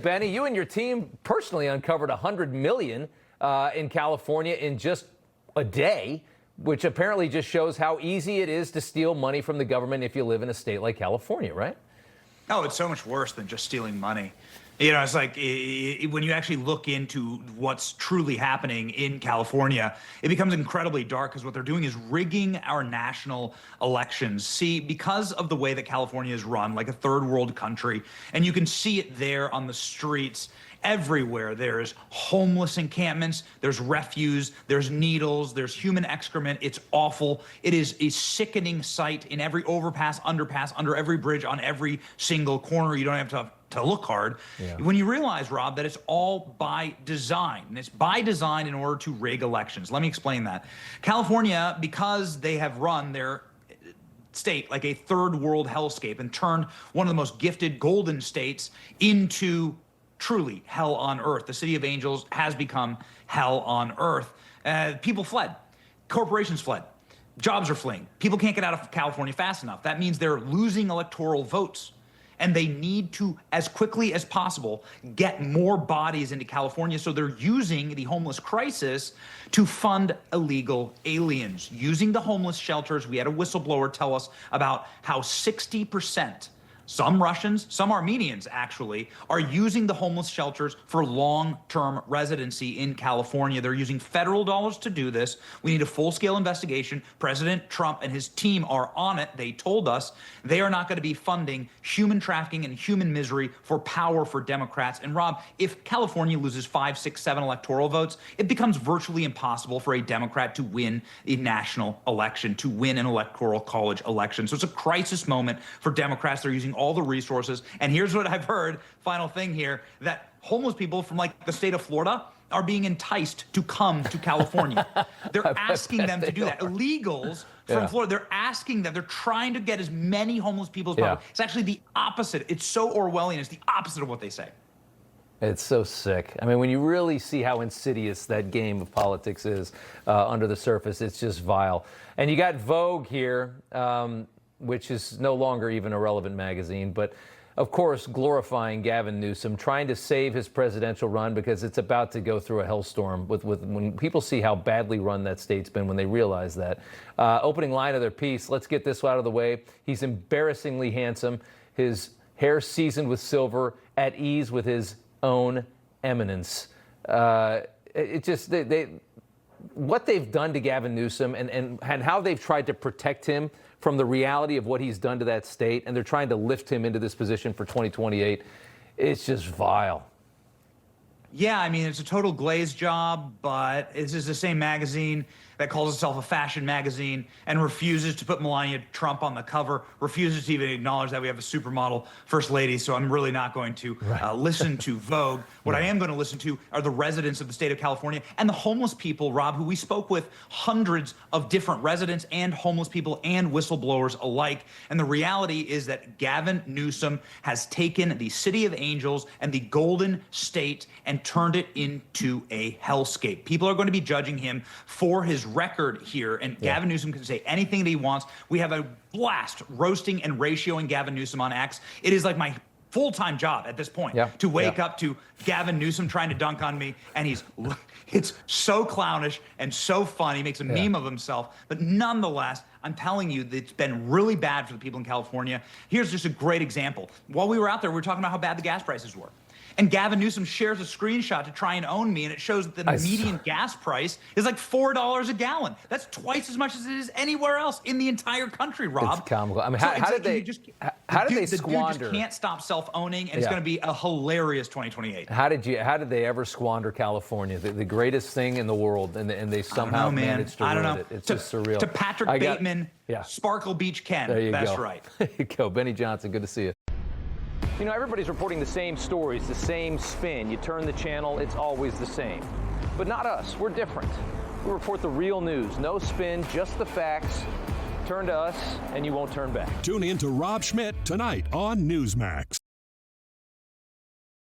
Benny, you and your team personally uncovered $100 million in California in just a day, which apparently just shows how easy it is to steal money from the government if you live in a state like California, right? Oh, it's so much worse than just stealing money. You know, it's like when you actually look into what's truly happening in California, it becomes incredibly dark because what they're doing is rigging our national elections. See, because of the way that California is run, like a third world country, and you can see it there on the streets everywhere. There's homeless encampments, there's refuse, there's needles, there's human excrement. It's awful. It is a sickening sight in every overpass, underpass, under every bridge, on every single corner. You don't have to look hard. Yeah. When you realize, Rob, that it's all by design. And it's by design in order to rig elections. Let me explain that. California, because they have run their state like a third world hellscape and turned one of the most gifted golden states into truly hell on earth. The city of angels has become hell on earth. People fled. Corporations fled. Jobs are fleeing. People can't get out of California fast enough. That means they're losing electoral votes. And they need to, as quickly as possible, get more bodies into California. So they're using the homeless crisis to fund illegal aliens. Using the homeless shelters, we had a whistleblower tell us about how 60%, some Russians, some Armenians actually, are using the homeless shelters for long-term residency in California. They're using federal dollars to do this. We need a full-scale investigation. President Trump and his team are on it. They told us they are not going to be funding human trafficking and human misery for power for Democrats. And Rob, if California loses 5, 6, 7 electoral votes, it becomes virtually impossible for a Democrat to win a national election, to win an electoral college election. So it's a crisis moment for Democrats. They're using all the resources. And here's what I've heard, final thing here, that homeless people from like the state of Florida are being enticed to come to California. They're asking them to do that. Illegals from Florida, they're asking them, they're trying to get as many homeless people as possible. It's actually the opposite. It's so Orwellian. It's the opposite of what they say. It's so sick. I mean, when you really see how insidious that game of politics is under the surface, it's just vile. And you got Vogue here, which is no longer even a relevant magazine, but of course glorifying Gavin Newsom, trying to save his presidential run because it's about to go through a hellstorm with when people see how badly run that state's been, when they realize that. Opening line of their piece, let's get this out of the way. He's embarrassingly handsome, his hair seasoned with silver, at ease with his own eminence. It just, what they've done to Gavin Newsom and how they've tried to protect him from the reality of what he's done to that state, and they're trying to lift him into this position for 2028. It's just vile. Yeah, I mean, it's a total glaze job, but this is the same magazine that calls itself a fashion magazine and refuses to put Melania Trump on the cover, refuses to even acknowledge that we have a supermodel first lady. So I'm really not going to listen to Vogue. What I am going to listen to are the residents of the state of California and the homeless people, Rob, who we spoke with, hundreds of different residents and homeless people and whistleblowers alike. And the reality is that Gavin Newsom has taken the city of angels and the Golden State and turned it into a hellscape. People are going to be judging him for his record here, and Gavin Newsom can say anything that he wants. We have a blast roasting and ratioing Gavin Newsom on X. It is like my full-time job at this point to wake up to Gavin Newsom trying to dunk on me, and it's so clownish and so fun. He makes a meme of himself, but nonetheless, I'm telling you that it's been really bad for the people in California. Here's just a great example. While we were out there, we were talking about how bad the gas prices were. And Gavin Newsom shares a screenshot to try and own me, and it shows that the median gas price is like $4 a gallon. That's twice as much as it is anywhere else in the entire country, Rob. It's comical. I mean, how did they squander? The dude just can't stop self-owning, and it's going to be a hilarious 2028. How did they ever squander California, the greatest thing in the world, and they somehow managed to ruin it? It's just surreal. To Patrick Bateman, Sparkle Beach Ken. There you That's go. right. There you go. Benny Johnson, good to see you. You know, everybody's reporting the same stories, the same spin. You turn the channel, it's always the same. But not us. We're different. We report the real news. No spin, just the facts. Turn to us, and you won't turn back. Tune in to Rob Schmidt tonight on Newsmax.